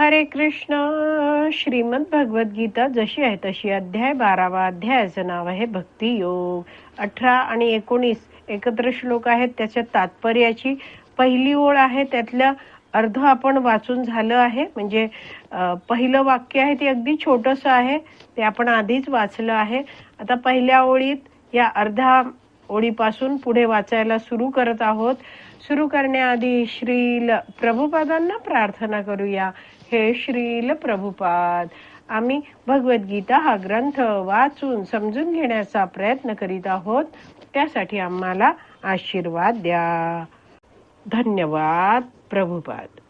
हरे कृष्ण. श्रीमद भगवद गीता जशी आहे तशी अध्याय 12. अध्यायाचं नाव आहे भक्ती योग. 18 आणि 19 एकत्र श्लोक आहेत. त्याच्या तात्पर्याची पहिली ओळ आहे, त्यातलं अर्ध आपण वाचून झालं आहे. म्हणजे पहिलं वाक्य आहे ते अगदी छोटंसं आहे, ते आपण आधीच वाचलं आहे. आता पहिल्या ओळीत या अर्ध्या ओळीपासून पुढे वाचायला सुरू करत आहोत. सुरू करण्याआधी श्रील प्रभुपादांना प्रार्थना करूया. हे श्रील प्रभुपाद, आम्ही भगवद्गीता हा ग्रंथ वाचून समजून घेण्याचा प्रयत्न करीत आहोत. त्यासाठी आम्हाला आशीर्वाद द्या. धन्यवाद प्रभुपाद.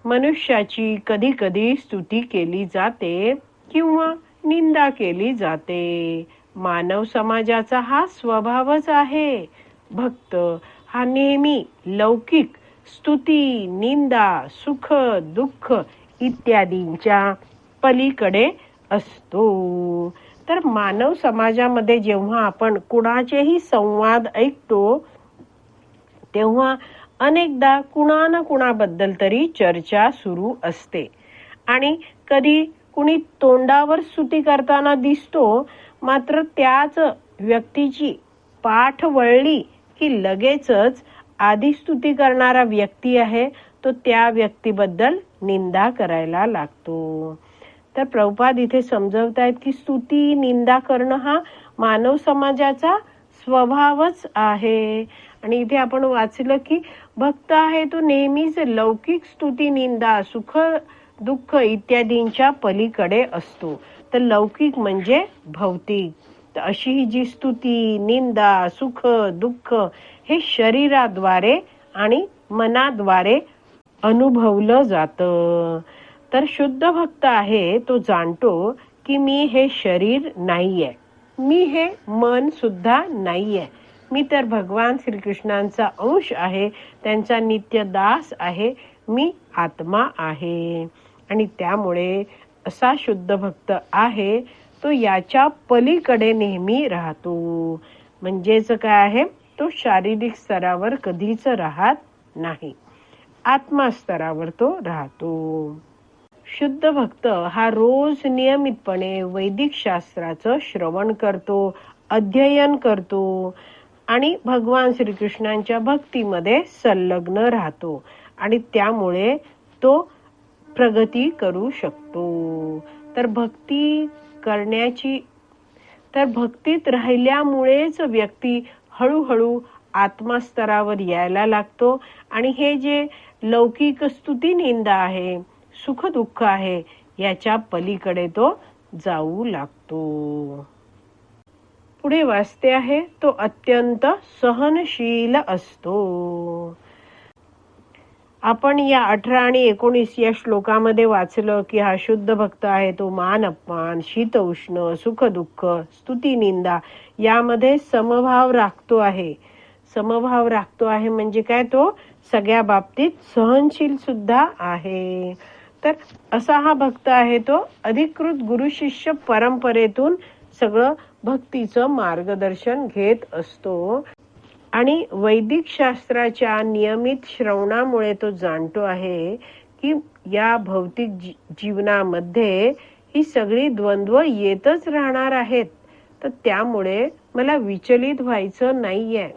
मनुष्याची कधी कधी स्तुती केली जाते किंवा निंदा केली जाते. मानव समाजाचा हा स्वभावच आहे. भक्त हा नेहमी लौकिक स्तुती, निंदा, सुख, दुःख इत्यादींच्या पलीकडे असतो. तर मानव समाजामध्ये जेव्हा आपण कुणाचेही संवाद ऐकतो तेव्हा अनेकदा कुणा ना कुणाबद्दल तरी चर्चा सुरू असते आणि कधी कुणी तोंडावर स्तुती करताना दिसतो, मात्र त्याच व्यक्तीची पाठ वळली की लगेचच आधी स्तुती करणारा व्यक्ती आहे तो त्या व्यक्तीबद्दल निंदा करायला लागतो. तर प्रभुपाद इथे समजवतायत की स्तुती निंदा करणं हा मानव समाजाचा स्वभावच आहे. आणि इथे आपण वाचलं की भक्त आहे तो नेहमीच लौकिक स्तुती, निंदा, सुख, दुःख इत्यादींच्या पलीकडे असतो. तर लौकिक म्हणजे भौतिक. तर अशी ही जी स्तुती, निंदा, सुख, दुःख हे शरीराद्वारे आणि मनाद्वारे अनुभवलं जातं. तर शुद्ध भक्त आहे तो जाणतो की मी हे शरीर नाहीये, मी हे मन सुद्धा नाहीये, मी तर भगवान श्रीकृष्णांचा अंश आहे, त्यांचा नित्य दास आहे, मी आत्मा आहे. आणि त्यामुळे असा शुद्ध भक्त आहे तो याच्या पलीकडे नेहमी राहतो. म्हणजेच काय आहे, तो शारीरिक स्तरावर कधीच राहत नाही, आत्मा स्तरावर तो राहतो. शुद्ध भक्त हा रोज नियमितपणे वैदिक शास्त्राचं श्रवण करतो, अध्ययन करतो आणि भगवान श्रीकृष्णांच्या भक्तीमध्ये संलग्न राहतो आणि त्यामुळे तो प्रगती करू शकतो. तर भक्तीत राहिल्यामुळेच व्यक्ती हळूहळू आत्मस्तरावर यायला लागतो आणि हे जे लौकिक स्तुती, निंदा आहे, सुख, दुःख आहे, याच्या पलीकडे तो जाऊ लागतो. पुढे वाचते आहे, तो अत्यंत सहनशील असतो. आपण या 18 आणि 19 या श्लोकामध्ये वाचलं की हा शुद्ध भक्त आहे तो मान अपमान, शीत उष्ण, सुख दुःख, स्तुती निंदा यामध्ये समभाव राखतो आहे. समभाव राखतो आहे म्हणजे काय, तो सगळ्या बाबतीत सहनशील सुद्धा आहे. तर असा हा भक्त आहे तो अधिकृत गुरु शिष्य परंपरेतून सगळं भक्तीचं मार्गदर्शन घेत असतो आणि वैदिक शास्त्राच्या नियमित श्रवणामुळे तो जाणतो आहे की या भौतिक जीवनामध्ये ही सगळी द्वंद्व येतच राहणार आहेत. तर त्यामुळे मला विचलित व्हायचं नाहीये.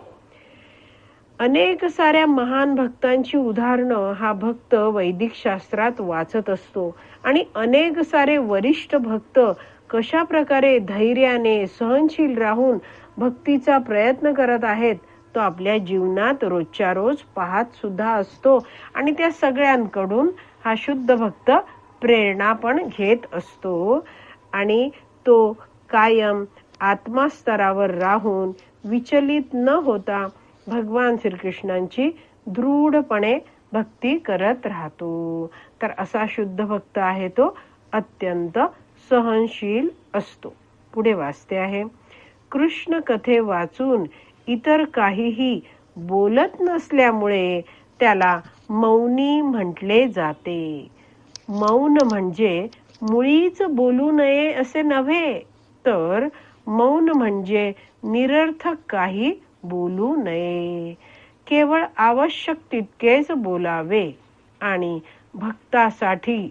अनेक साऱ्या महान भक्तांची उदाहरणं हा भक्त वैदिक शास्त्रात वाचत असतो आणि अनेक सारे वरिष्ठ भक्त कशा प्रकारे धैर्याने सहनशील राहून भक्तीचा प्रयत्न करत आहेत तो आपल्या जीवनात रोजच्या रोज पाहत सुद्धा असतो आणि त्या सगळ्यांकडून हा शुद्ध भक्त प्रेरणा पण घेत असतो आणि तो कायम आत्मस्तरावर राहून विचलित न होता भगवान श्रीकृष्णांची दृढपणे भक्ती करत राहतो. तर असा शुद्ध भक्त आहे तो अत्यंत सहनशील असतो. पुढे वाचते आहे, कृष्ण कथे वाचून इतर काहीही बोलत नसल्यामुळे त्याला मौनी म्हटले जाते. मौन म्हणजे मुळीच बोलू नये असे नव्हे, तर मौन म्हणजे निरर्थक काही बोलू नये, केवळ आवश्यक तितकेच बोलावे आणि भक्तासाठी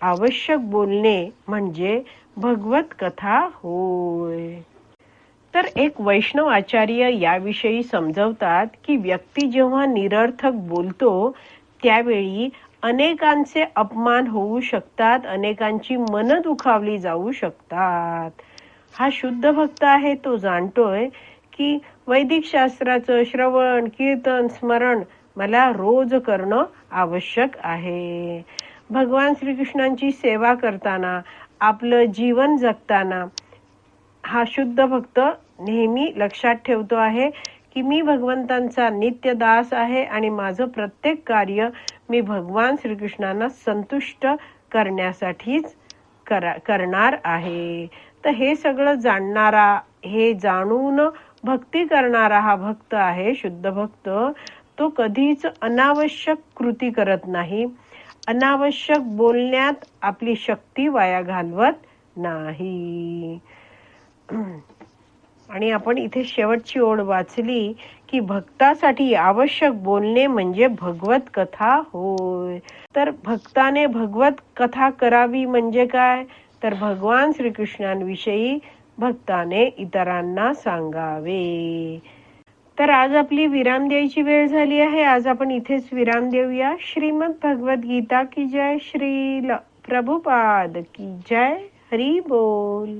आवश्यक बोलणे म्हणजे भगवत कथा होय. तर एक वैष्णव आचार्य याविषयी समजवतात की व्यक्ती जेव्हा निरर्थक बोलतो त्यावेळी अनेकांचे अपमान होऊ शकतात, अनेकांची मन दुखावली जाऊ शकतात. हा शुद्ध भक्त आहे, तो जाणतोय की वैदिक शास्त्राचं श्रवण कीर्तन स्मरण मला रोज करणं आवश्यक आहे. भगवान श्रीकृष्णांची सेवा करताना, आपलं जीवन जगताना हा शुद्ध भक्त नेहमी लक्षात ठेवतो आहे की मी भगवंतांचा नित्य दास आहे आणि माझं प्रत्येक कार्य मी भगवान श्रीकृष्णांना संतुष्ट करण्यासाठीच करणार आहे. तर हे सगळं जाणणारा, हे जाणून भक्ती करणारा हा भक्त आहे शुद्ध भक्त. तो कधीच अनावश्यक कृती करत नाही, अनावश्यक बोलण्यात आपली शक्ती वाया घालवत नाही. आणि आपण इथे शेवटची ओळ वाचली की भक्तासाठी आवश्यक बोलणे म्हणजे भगवत कथा होय. तर भक्ताने भगवत कथा करावी म्हणजे काय, तर भगवान श्रीकृष्णांविषयी भक्ताने इतरांना सांगावे. तर आज आपली विराम द्यायची वेळ झाली आहे. आज आपण इथेच विराम देऊया. श्रीमद भगवत गीता की जय. श्रील प्रभुपाद की जय. हरी बोल.